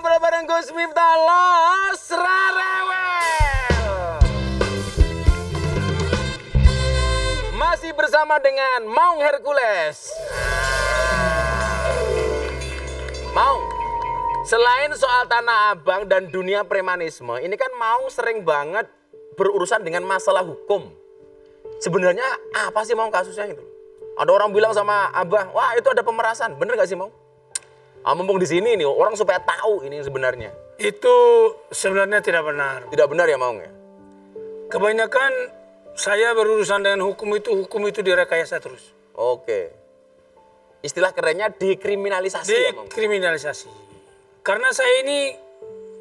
ngobrol bareng Gus Miftah Los Rarewel. Masih bersama dengan Maung Hercules. Maung, selain soal Tanah Abang dan dunia premanisme, ini kan Maung sering banget berurusan dengan masalah hukum. Sebenarnya apa sih Maung kasusnya itu? Ada orang bilang sama Abah, wah itu ada pemerasan, bener gak sih Maung? Mumpung di sini nih, orang supaya tahu ini sebenarnya. Itu sebenarnya tidak benar. Tidak benar ya Maung ya? Kebanyakan saya berurusan dengan hukum itu direkayasa terus. Oke. Istilah kerennya dekriminalisasi ya Maung? Dekriminalisasi. Karena saya ini,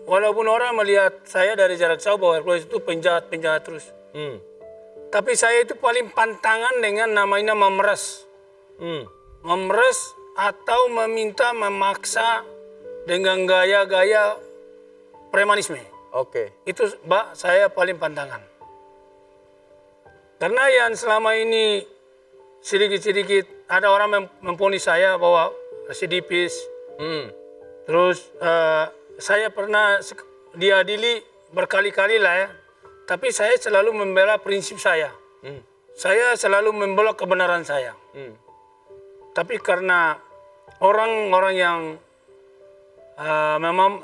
walaupun orang melihat saya dari jarak jauh bahwa Hercules itu penjahat terus. Tapi saya itu paling pantangan dengan namanya memeras. Memeras atau memaksa dengan gaya-gaya premanisme. Oke. Itu Mbak, saya paling pantangan. Karena yang selama ini sedikit-sedikit ada orang memponis saya bahwa residipis. Terus saya pernah diadili berkali-kali lah ya. Tapi saya selalu membela prinsip saya. Saya selalu membela kebenaran saya. Tapi karena orang-orang yang memang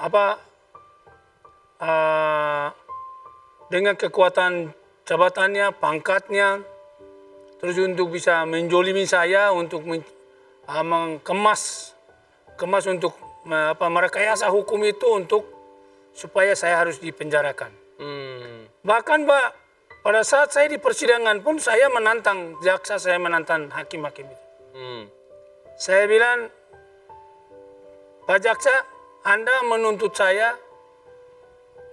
dengan kekuatan jabatannya, pangkatnya, terus untuk bisa menjolimi saya, untuk mengemas untuk merekayasa hukum itu untuk supaya saya harus dipenjarakan. Bahkan Pak, pada saat saya di persidangan pun saya menantang jaksa, saya menantang hakim-hakim itu. Saya bilang, Pak Jaksa, Anda menuntut saya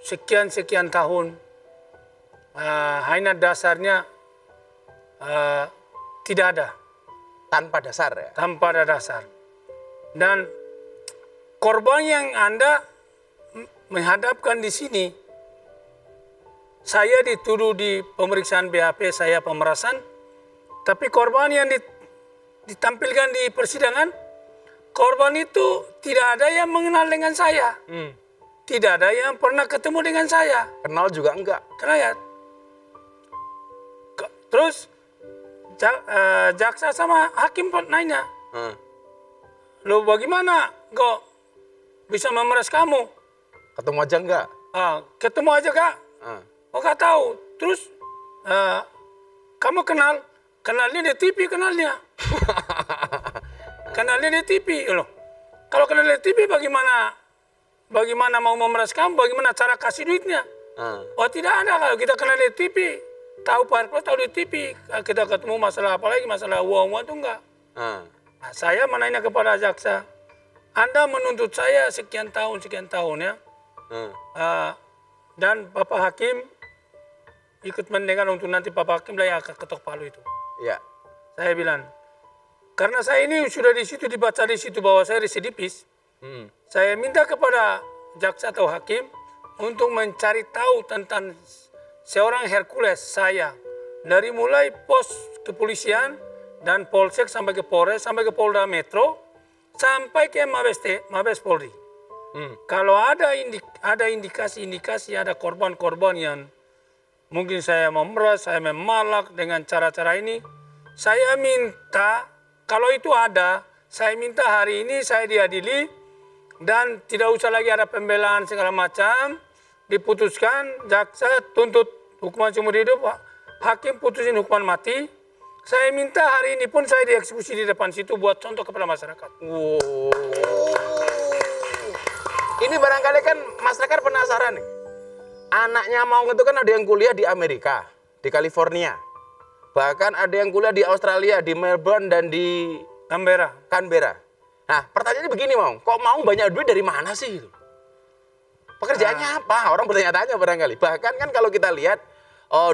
sekian-sekian tahun. Hanya dasarnya tidak ada. Tanpa dasar ya? Tanpa ada dasar. Dan korban yang Anda menghadapkan di sini, saya dituduh di pemeriksaan BAP saya pemerasan, tapi korban yang ditampilkan di persidangan, korban itu tidak ada yang mengenal dengan saya. Tidak ada yang pernah ketemu dengan saya. Kenal juga enggak? Kenal ya. Terus jaksa sama hakim pun nanya, lo bagaimana kok bisa memeras kamu? Ketemu aja enggak? Ketemu aja Kak. Oh Kak tahu. Terus kamu kenalnya di TV kenalnya. Kenalnya di TV loh. Kalau kenal di TV bagaimana mau memeras kamu? Bagaimana cara kasih duitnya? Oh tidak ada, kalau kita kenal di TV. Tahu Pak Hercules, tahu di TV. Kita ketemu masalah apa lagi? Masalah uang itu enggak. Nah, saya menanya kepada jaksa, Anda menuntut saya sekian tahun ya. Dan Bapak Hakim ikut mendengar untuk nanti Bapak Hakim lah yang akan ketok palu itu. Iya. Saya bilang, karena saya ini sudah di situ dibaca di situ bahwa saya residipis, saya minta kepada jaksa atau hakim untuk mencari tahu tentang seorang Hercules saya dari mulai pos kepolisian dan Polsek sampai ke Polres sampai ke Polda Metro sampai ke Mabes Polri. Kalau ada indikasi-indikasi ada korban-korban yang mungkin saya memeras, saya memalak dengan cara-cara ini, saya minta, kalau itu ada, saya minta hari ini saya diadili dan tidak usah lagi ada pembelaan segala macam, diputuskan, jaksa tuntut hukuman seumur hidup, hakim putusin hukuman mati. Saya minta hari ini pun saya dieksekusi di depan situ buat contoh kepada masyarakat. Ini barangkali kan masyarakat penasaran nih. Anaknya Maung itu kan ada yang kuliah di Amerika, di California. Bahkan ada yang kuliah di Australia, di Melbourne dan di Canberra. Nah, pertanyaannya begini Maung, kok Maung banyak duit dari mana sih? Pekerjaannya apa? Orang bertanya-tanya barangkali. Bahkan kan kalau kita lihat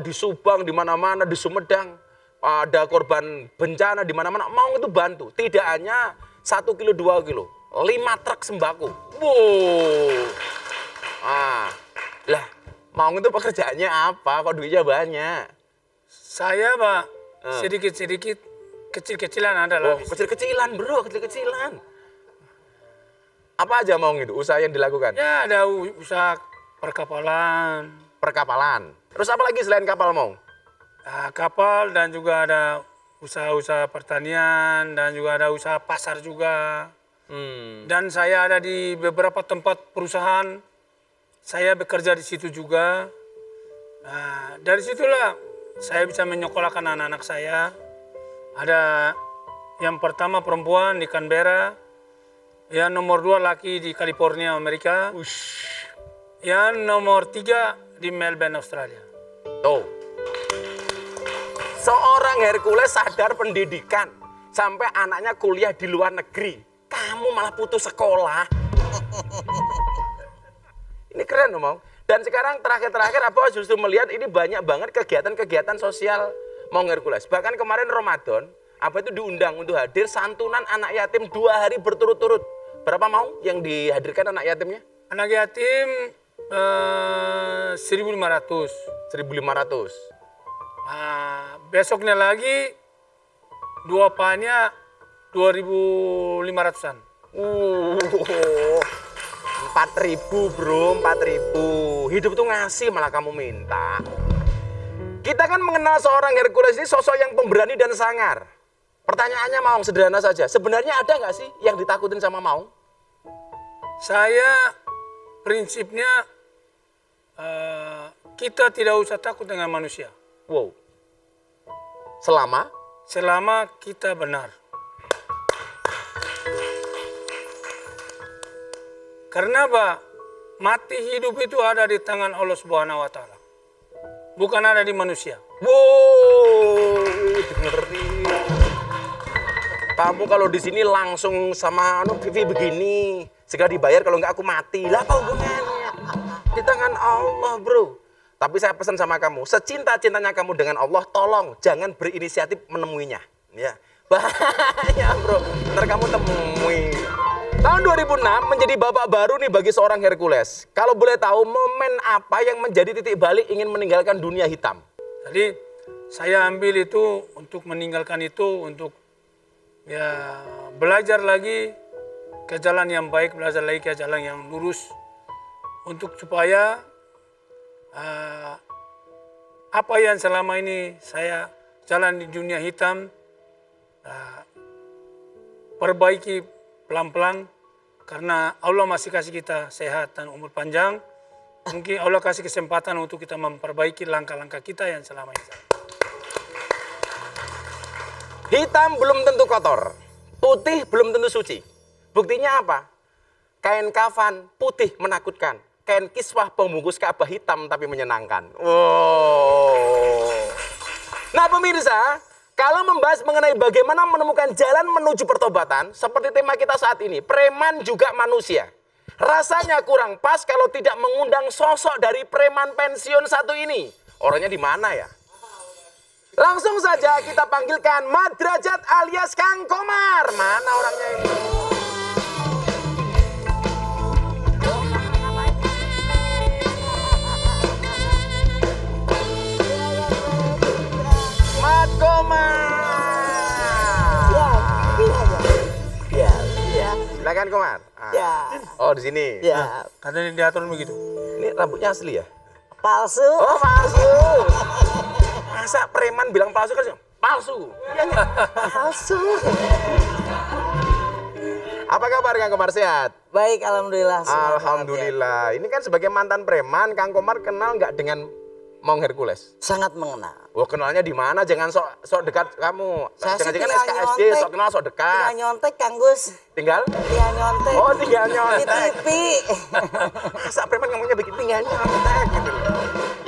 di Subang, di mana-mana, di Sumedang, ada korban bencana di mana-mana, Maung itu bantu. Tidak hanya 1 kilo, 2 kilo, 5 truk sembako. Lah, Maung itu pekerjaannya apa? Kok duitnya banyak? Saya Pak, sedikit-sedikit kecil-kecilan adalah. Kecil-kecilan bro, kecil-kecilan. Apa aja Maung itu usaha yang dilakukan? Ya ada usaha perkapalan, Perkapalan. Terus apa lagi selain kapal Maung? kapal dan juga ada usaha-usaha pertanian dan juga ada usaha pasar juga. Dan saya ada di beberapa tempat perusahaan, saya bekerja di situ juga. Nah, dari situlah saya bisa menyekolahkan anak-anak saya. Ada yang pertama perempuan di Canberra, yang nomor 2 laki di California, Amerika, yang nomor 3 di Melbourne, Australia. Tuh. Seorang Hercules sadar pendidikan. Sampai anaknya kuliah di luar negeri. Kamu malah putus sekolah. Ini keren dong, Maung. Dan sekarang terakhir-terakhir apa justru melihat ini banyak banget kegiatan-kegiatan sosial Maung Hercules. Bahkan kemarin Ramadan, apa itu diundang untuk hadir santunan anak yatim 2 hari berturut-turut. Berapa Maung yang dihadirkan anak yatimnya? Anak yatim 1.500. 1.500. Besoknya lagi 2 pannya 2.500-an. 4.000 bro, 4.000. Hidup tuh ngasih malah kamu minta. Kita kan mengenal seorang Hercules ini sosok yang pemberani dan sangar. Pertanyaannya Maung sederhana saja. Sebenarnya ada nggak sih yang ditakutin sama Maung? Saya prinsipnya kita tidak usah takut dengan manusia. Wow. Selama kita benar. Karena apa? Mati hidup itu ada di tangan Allah Subhanahu wa Ta'ala. Bukan ada di manusia. Wow, dengerin. Kamu kalau di sini langsung sama Vivi begini, segera dibayar kalau enggak aku mati. Lah apa hubungannya? Di tangan Allah, bro. Tapi saya pesan sama kamu, secinta-cintanya kamu dengan Allah, tolong jangan berinisiatif menemuinya. Ya, bahaya, bro. Ntar kamu temui. Tahun 2006 menjadi babak baru nih bagi seorang Hercules. Kalau boleh tahu momen apa yang menjadi titik balik ingin meninggalkan dunia hitam? Jadi saya ambil itu untuk meninggalkan itu, untuk ya belajar lagi ke jalan yang baik, belajar lagi ke jalan yang lurus. Untuk supaya apa yang selama ini saya jalan di dunia hitam, perbaiki pelan-pelan, karena Allah masih kasih kita sehat dan umur panjang. Mungkin Allah kasih kesempatan untuk kita memperbaiki langkah-langkah kita yang selama ini. Hitam belum tentu kotor, putih belum tentu suci. Buktinya apa? Kain kafan putih menakutkan, kain kiswah pembungkus Ka'bah hitam tapi menyenangkan. Wow. Nah pemirsa, kalau membahas mengenai bagaimana menemukan jalan menuju pertobatan, seperti tema kita saat ini, preman juga manusia. Rasanya kurang pas kalau tidak mengundang sosok dari preman pensiun satu ini. Orangnya di mana ya? Langsung saja kita panggilkan Mat Derajat alias Kang Komar. Mana orangnya ini? Mat Komar. Ya. Silakan Komar. Ya. Oh di sini. Ya. Katanya diatur begitu. Ini rambutnya asli ya? Palsu. Oh palsu. Masa preman bilang palsu kan? Palsu. Iya nggak? Palsu. Apa kabar Kang Komar, sehat? Baik, alhamdulillah. sehat, Alhamdulillah. Ini kan sebagai mantan preman, Kang Komar kenal nggak dengan Maung Hercules? Sangat mengenal. Oh kenalnya di mana? Jangan sok dekat kamu. Saya sih Jangan-jangan tinggal SKSD, nyontek. sok kenal sok Tinggal dekat. nyontek, Kang Gus. Tinggal? Tinggal nyontek. Oh tinggal Di nyontek. TV. Masa preman ngomongnya begitu tinggal nyontek gitu.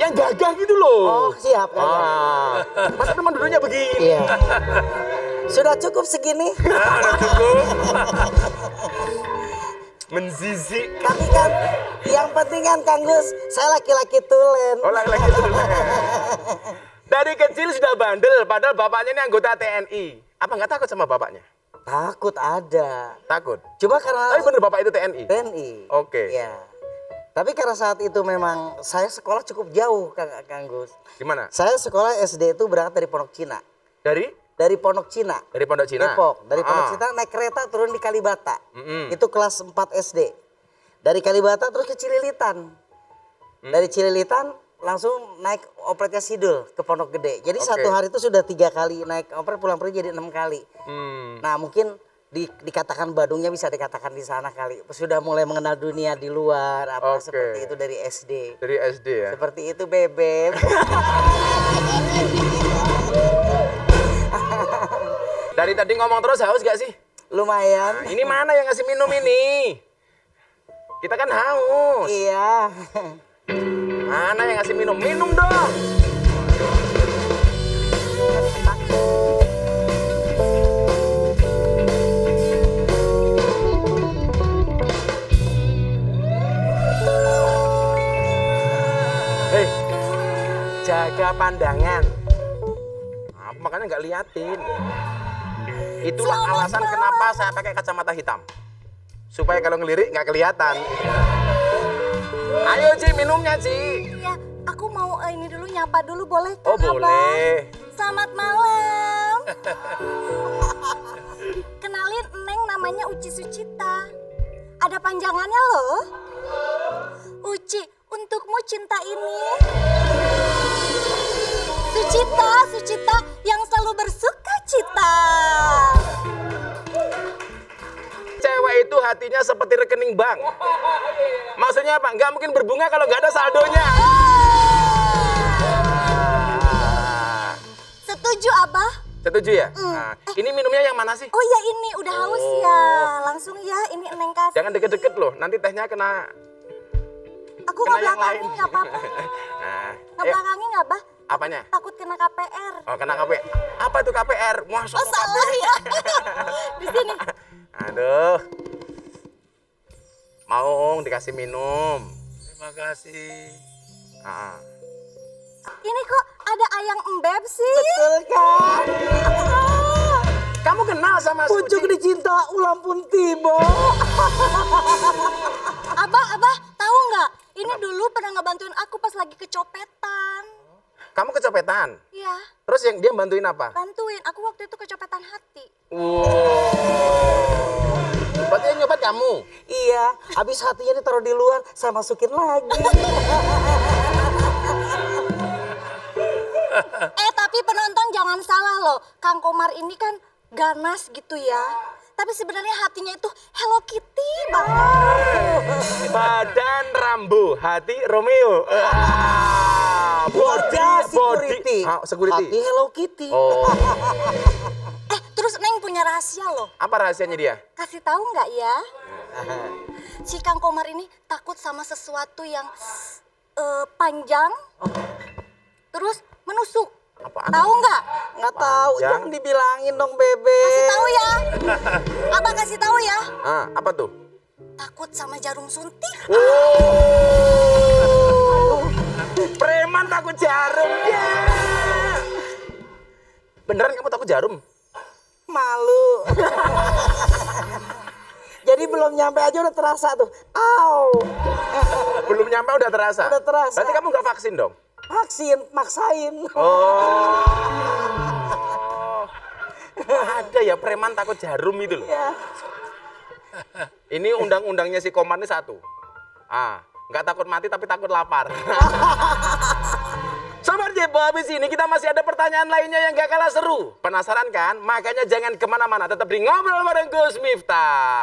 Yang gagah gitu loh. Oh, siap, Kang. Masa preman dulunya begini? Iya. Sudah cukup segini. Menzizi. Tapi kan yang penting kan, Kang Gus, saya laki-laki tulen. Oh laki-laki itu. Dari kecil sudah bandel, padahal bapaknya ini anggota TNI. Apa nggak takut sama bapaknya? Takut ada. Takut. Cuma karena Tapi bener bapak itu TNI? TNI. Oke. Ya. Tapi karena saat itu memang saya sekolah cukup jauh, Kang Gus. Gimana? Saya sekolah SD itu berangkat dari Pondok Cina. Dari? dari Pondok Cina. Dari Pondok Cina? Depok. Dari Pondok Ah. Cina naik kereta turun di Kalibata. Itu kelas 4 SD. Dari Kalibata terus ke Cililitan. Dari Cililitan langsung naik opretnya Sidul ke Pondok Gede. Jadi Oke. satu hari itu sudah 3 kali naik opret, pulang pergi jadi 6 kali. Nah mungkin dikatakan Badungnya bisa dikatakan di sana kali. Sudah mulai mengenal dunia di luar apa Oke. seperti itu dari SD. Dari SD ya? Seperti itu Bebek. Dari tadi ngomong terus haus gak sih? Lumayan. Ini mana yang ngasih minum ini? Kita kan haus. Iya. Mana yang ngasih minum? Minum dong. Hei, jaga pandangan. Makanya nggak liatin. Itulah alasan kenapa saya pakai kacamata hitam. Supaya kalau ngelirik nggak kelihatan. Ayo Ci, minumnya Ci. Iya, aku mau ini dulu nyapa dulu boleh kan Oh boleh. Selamat malam. Kenalin Neng namanya Uci Sucita. Ada panjangannya loh. Uci, untukmu cinta ini. Sucita, Sucita yang selalu bersuka cita. Cewek itu hatinya seperti rekening bank. Maksudnya apa? Nggak mungkin berbunga kalau nggak ada saldonya. Setuju Abah? Setuju ya? Nah, ini minumnya yang mana sih? Oh ya ini udah haus ya. Langsung ya ini Neng kasih. Jangan deket-deket loh, nanti tehnya kena Aku kena yang lain. ngebelakangin nggak apa-apa. Nah, ayo, Ngebelakangin nggak Bah? apanya? Takut kena KPR. Oh, kena KPR. Apa itu KPR? Masuk Oh salah ya. Di sini. Aduh. Mau dikasih minum. Terima kasih. Ah. Ini kok ada ayang embeb sih? Betul kan? Kamu kenal sama Pucuk Suci? dicinta ulang pun tiba. Abah, tahu nggak? Ini dulu pernah ngebantuin aku pas lagi kecopetan. Kamu kecopetan? Iya, Terus yang dia bantuin apa? bantuin. Aku waktu itu kecopetan hati. Berarti yang nyopet kamu? Iya, habis hatinya ditaruh di luar, saya masukin lagi. Tapi penonton jangan salah loh. Kang Komar ini kan ganas gitu ya. Tapi sebenarnya hatinya itu Hello Kitty banget. Badan Rambo, hati Romeo. Wajah security. Security. Hati Hello Kitty. Oh, Terus Neng punya rahasia loh. apa rahasianya dia? Kasih tahu nggak ya? Si Kang Komar ini takut sama sesuatu yang panjang, terus menusuk. Apaan? Tahu nggak? Nggak tahu, Panjang. jangan dibilangin dong Bebe. Kasih tahu ya. Abang kasih tahu ya. Apa tuh? Takut sama jarum suntik. Preman takut jarum ya. Beneran kamu takut jarum? Malu. Jadi belum nyampe aja udah terasa tuh. Au. Belum nyampe udah terasa? Udah terasa. Berarti kamu nggak vaksin dong? Vaksin, maksain. Oh. Ada ya preman takut jarum itu loh. Ya. Ini undang-undangnya si Komar ini satu. Nggak takut mati tapi takut lapar. Sobat Jepo, habis ini kita masih ada pertanyaan lainnya yang gak kalah seru. Penasaran kan? Makanya jangan kemana-mana, tetap di Ngobrol bareng Gus Miftah.